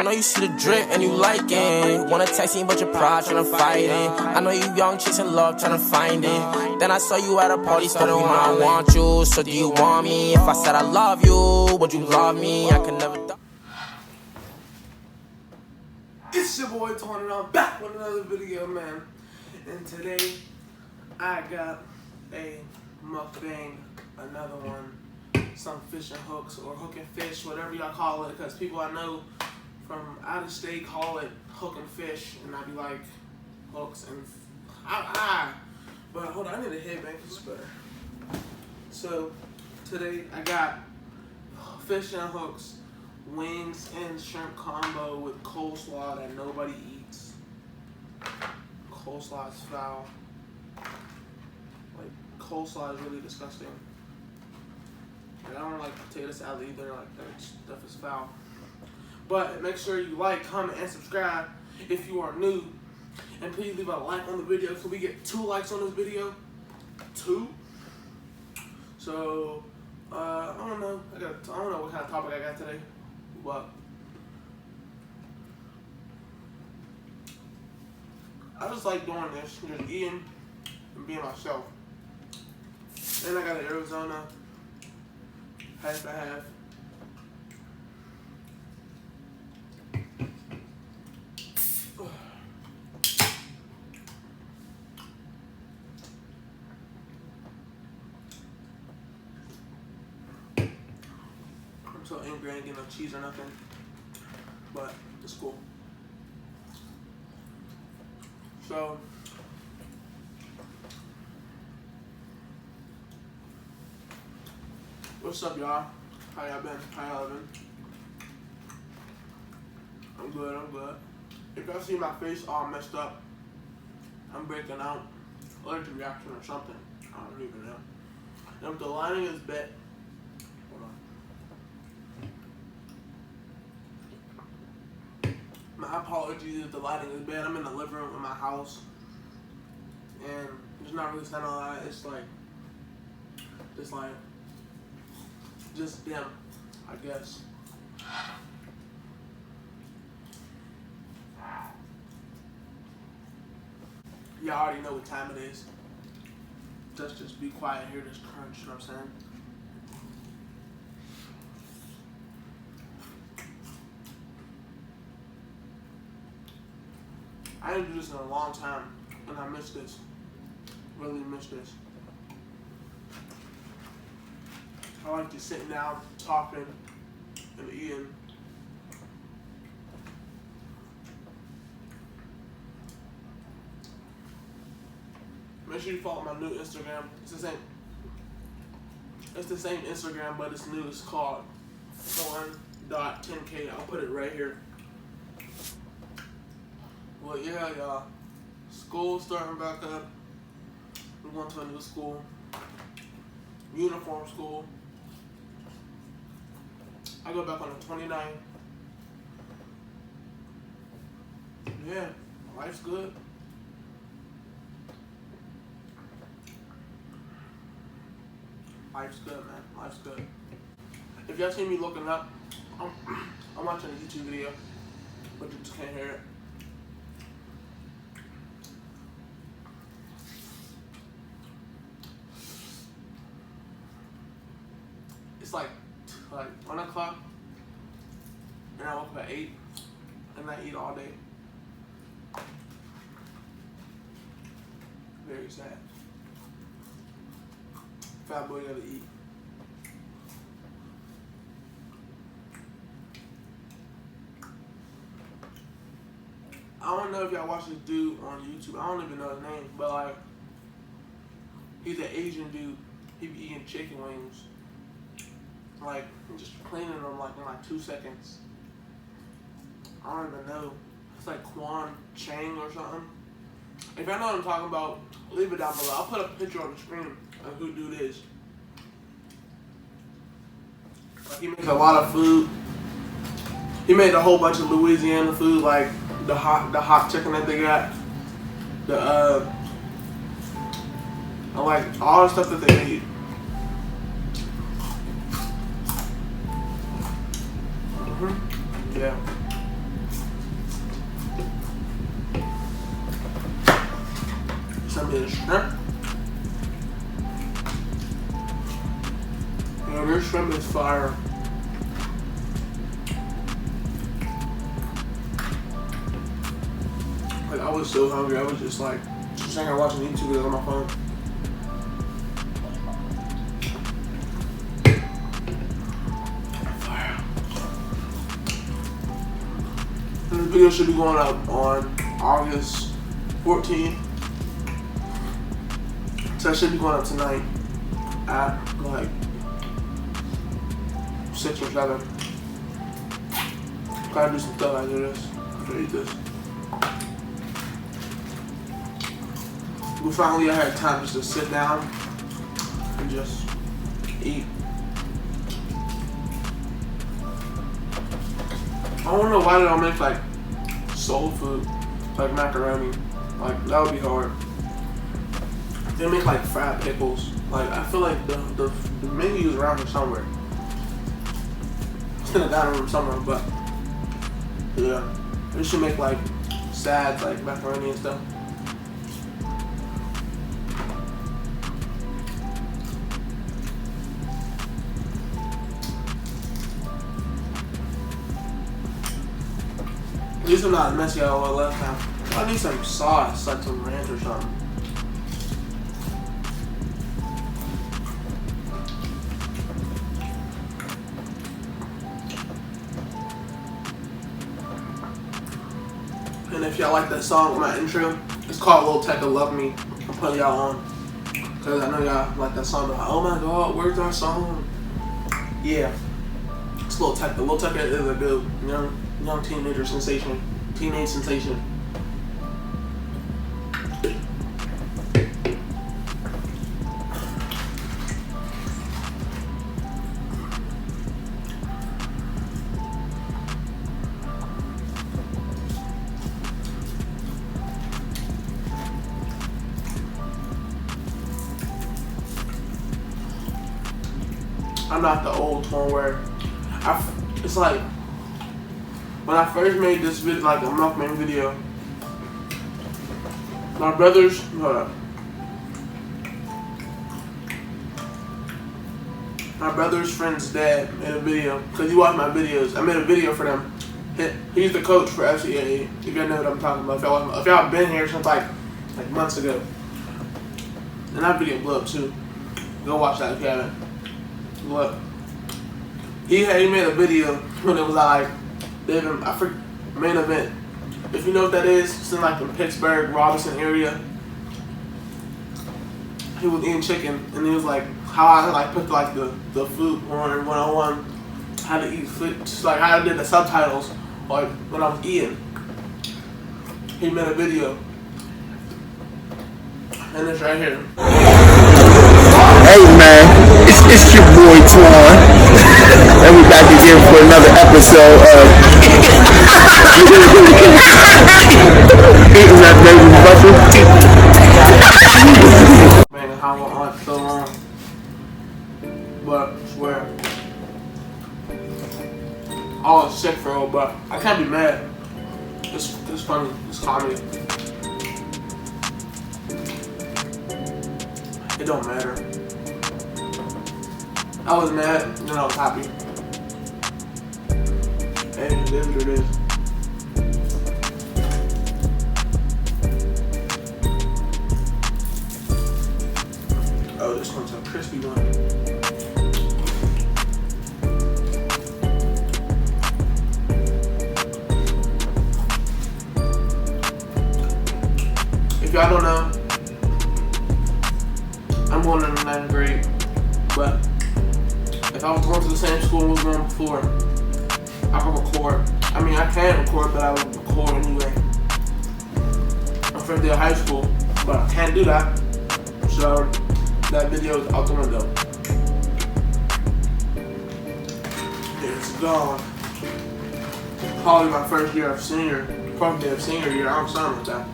know you see the drip and you like it. Wanna text me but your pride tryna fight it. I know you young chasing love tryna find it. Then I saw you at a party started you know I want you. So do you want me? If I said I love you, would you love me? I could never. It's your boy Tony and I'm back with another video, man. And today I got a mukbang, another one, some fish and hooks or hook and fish, whatever y'all call it, because people I know from out of state call it hook and fish, and I be like hooks and but hold on, I need a headband for this better. So today I got fish and hooks, wings and shrimp combo with coleslaw that nobody eats. Coleslaw is foul. Like, coleslaw is really disgusting. And I don't like potato salad either. Like, that stuff is foul. But make sure you like, comment, and subscribe if you are new. And please leave a like on the video. Can we get 2 likes on this video? 2? So, I don't know. I don't know what kind of topic I got today. But I just like doing this, just eating and being myself. And I got an Arizona half and half. I'm so angry I ain't getting no cheese or nothing, but it's cool. So, what's up, y'all? How y'all been? How y'all been? I'm good, I'm good. If y'all see my face all messed up, I'm breaking out, allergic reaction or something. I don't even know. And if the lining is bad, hold on. My apologies if the lighting is bad. I'm in the living room of my house, and there's not really sound a lot. It's like, just dim, I guess. Y'all already know what time it is. Just be quiet and hear this crunch, you know what I'm saying? I didn't do this in a long time, and I missed this. Really missed this. I like just sitting down, talking, and eating. Make sure you follow my new Instagram. It's the same Instagram, but it's new. It's called 1.10K. I'll put it right here. Well, yeah, y'all. School's starting back up. We're going to a new school. Uniform school. I go back on the 29th. Yeah, life's good. Life's good, man. Life's good. If y'all see me looking up, I'm watching a YouTube video, but you just can't hear it. It's like 1 o'clock, and I woke up at 8, and I eat all day. Very sad. Fat boy gotta eat. I don't know if y'all watch this dude on YouTube. I don't even know his name, but like, he's an Asian dude. He be eating chicken wings. Like, just cleaning them like in like 2 seconds. I don't even know. It's like Quan Chang or something. If y'all know what I'm talking about, leave it down below. I'll put a picture on the screen of who dude is. Like, he makes a lot of food. He made a whole bunch of Louisiana food, like the hot chicken that they got. I like all the stuff that they eat. Yeah. sent me the shrimp. Yeah, this shrimp is fire. Like, I was so hungry, I was just like, sitting here watching YouTube videos on my phone. Fire. And this video should be going up on August 14th. So I should be going up tonight at like 6 or 7. Gotta do some stuff after this. After I eat this. We finally had time just to sit down and just eat. I don't know why they don't make like soul food, like macaroni. Like that would be hard. They make like fried pickles. Like I feel like the menu is around here somewhere. It's in the dining room somewhere, but yeah, they should make like salads, like macaroni and stuff. At least I'm not as messy as I was last time. I need some sauce, like some ranch or something. And if y'all like that song with my intro, it's called Lil Tecca Love Me. I'll put y'all on. Because I know y'all like that song. Like, oh my god, where's our song? Yeah. It's Lil Tecca. Lil Tecca is a good young teenager sensation. Teenage sensation. I'm not the old one where it's like when I first made this video, like a mukbang video, my brother's friend's dad made a video because he watched my videos. I made a video for them. He's the coach for FCA. If y'all know what I'm talking about, if y'all been here since like months ago, and that video blew up too. Go watch that if you haven't. Look, he made a video when it was like main event. If you know what that is, it's in like the Pittsburgh, Robinson area. He was eating chicken, and he was like, how I like put like the food on 101, how to eat food, just like how I did the subtitles, like when I was eating. He made a video, and it's right here. Hey man, it's your boy Twan, and we back again for another episode of Eating That Baby Buster. Man, how I want so long, but I swear, I was sick for real, but I can't be mad. It's funny, it's comedy. It don't matter. I was mad, and then I was happy. Hey, it is what it is. Oh, this one's a crispy one. If y'all don't know, I'm going in the 9th grade, but if I was going to the same school I was going before, I could record. I mean, I can record, but I would record anyway. I'm first day of high school, but I can't do that. So that video is out the window. It's gone. Probably my first day of senior year. I'm sorry with that.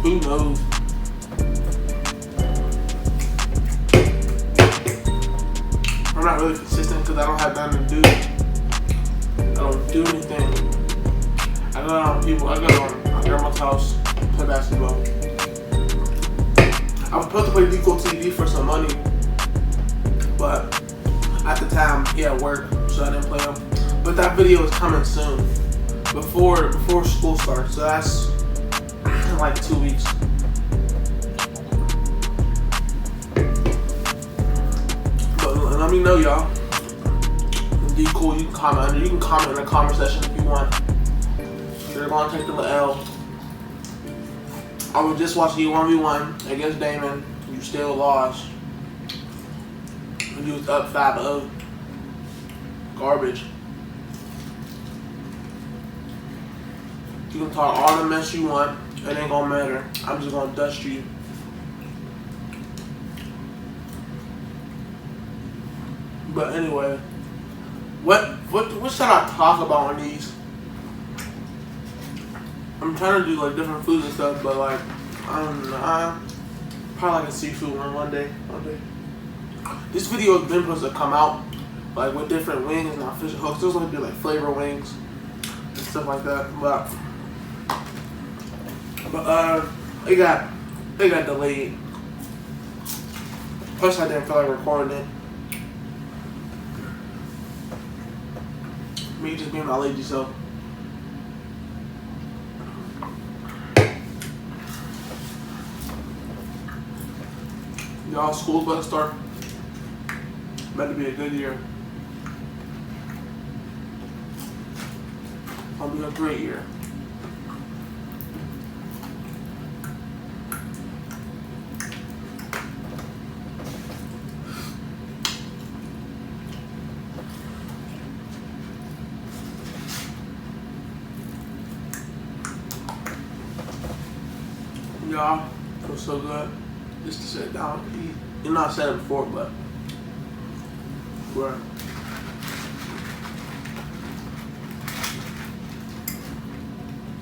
Who knows? I'm not really consistent because I don't have nothing to do. I don't do anything. I go to my grandma's house, play basketball. I was supposed to play Deco TV for some money, but at the time he had work, so I didn't play him. But that video is coming soon, before school starts. So that's in like 2 weeks. But let me know, y'all. D cool, you can comment under. You can comment in the comment section if you want. You're gonna take the L. I was just watching you 1v1 against Damon. You still lost. You was up 5-0. Garbage. You can talk all the mess you want. It ain't gonna matter. I'm just gonna dust you. But anyway, what should I talk about on these? I'm trying to do like different foods and stuff, but like I don't know. Probably like a seafood one day. This video has been supposed to come out like with different wings and not fish hooks. There's gonna be like flavor wings and stuff like that. But it got delayed. Plus I didn't feel like recording it. Me just being my lazy self. Y'all, school's about to start. About to be a good year. It'll be a great year. Y'all, feels so good just to sit down and eat. You know I said it before, but right.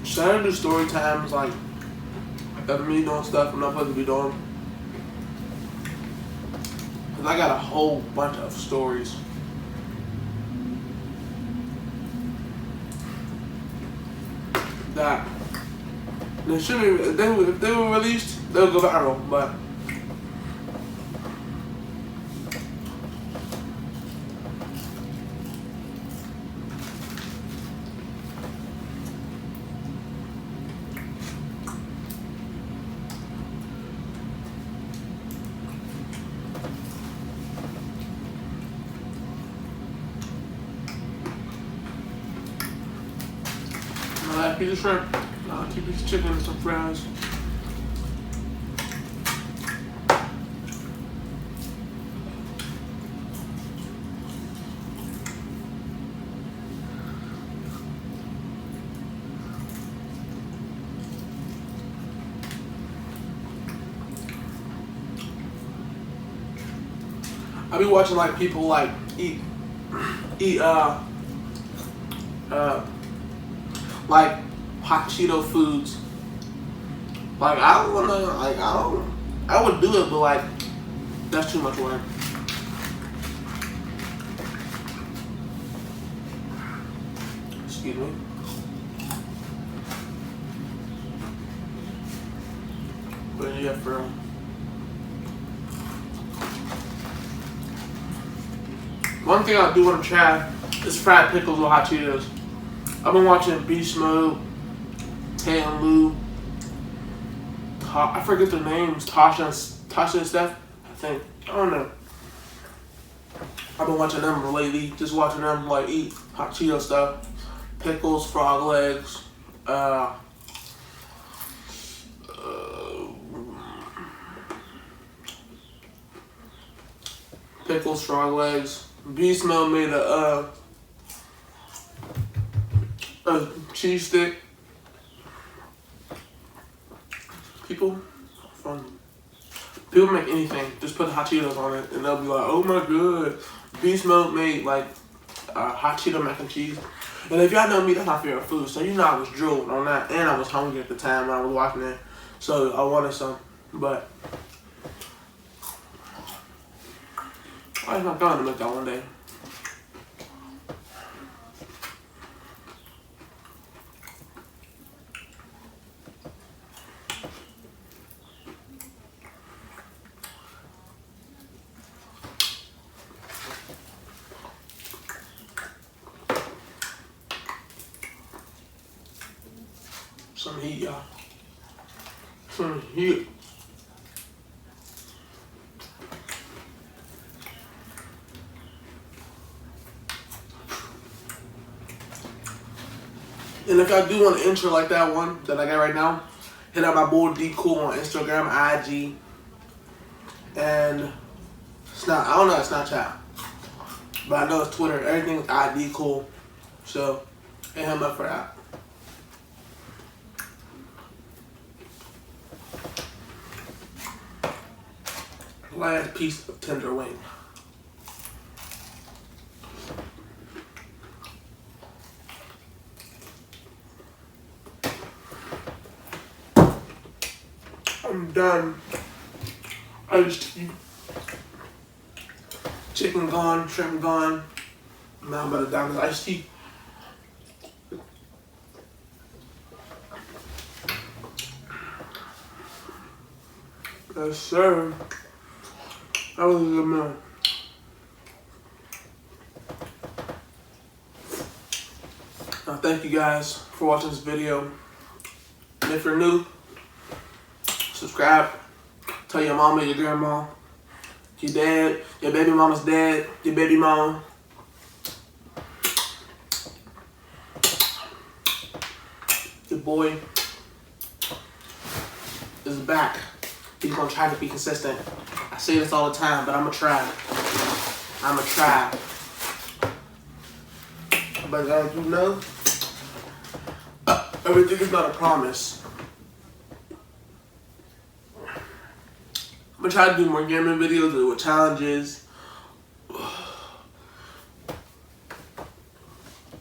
Should I do story times like of me doing stuff I'm not supposed to be doing? Cause I got a whole bunch of stories. That they shouldn't. If they were released, they'll go viral. But I like a piece of shrimp. I'll keep this chicken and some fries. I be watching like people like eat like hot Cheeto foods. Like I don't wanna, like I would do it, but like that's too much work. Excuse me. But yeah, for real. One thing I do want to try is fried pickles with hot Cheetos. I've been watching Beast Mode, Tay and Lou, I forget their names, Tasha and Steph, I think. I don't know. I've been watching them lately, just watching them like eat hot Cheeto stuff. Pickles, frog legs, pickles, frog legs. Beast Mode made a cheese stick. People make anything, just put hot Cheetos on it, and they'll be like, "Oh my god!" Beast Mode made like hot Cheeto mac and cheese. And if y'all know me, that's my favorite food. So you know I was drooling on that, and I was hungry at the time when I was watching it, so I wanted some. But I'm not going to make that one day. heat, y'all. Some heat. And if y'all do want an intro like that one that I got right now, hit up my boy D Cool on Instagram, IG, and Snap. I don't know Snapchat, but I know it's Twitter. Everything's ID Cool. So hit him up for that. Last piece of tender wing. I'm done. I just eat. Chicken gone, shrimp gone. Now I'm about to down this iced tea. Yes, sir. That was a good meal. Thank you guys for watching this video. And if you're new, subscribe. Tell your mama, your grandma, your dad, your baby mama's dad, your baby mama. Your boy is back. He's gonna try to be consistent. I say this all the time, but I'ma try. I'ma try. But as you know, everything is not a promise. I'm gonna try to do more gaming videos with challenges. Oh,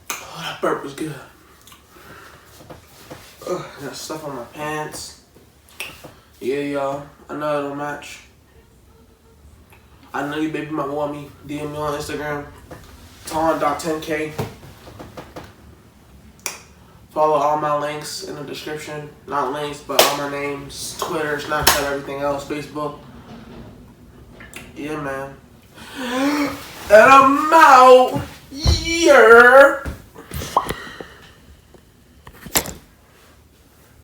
that burp was good. Got stuff on my pants. Yeah, y'all. I know it don't match. I know you baby might want me. DM me on Instagram. Ton.10K. Follow all my links in the description. Not links, but all my names. Twitter, Snapchat, everything else. Facebook. Yeah, man. And I'm out. Yeah.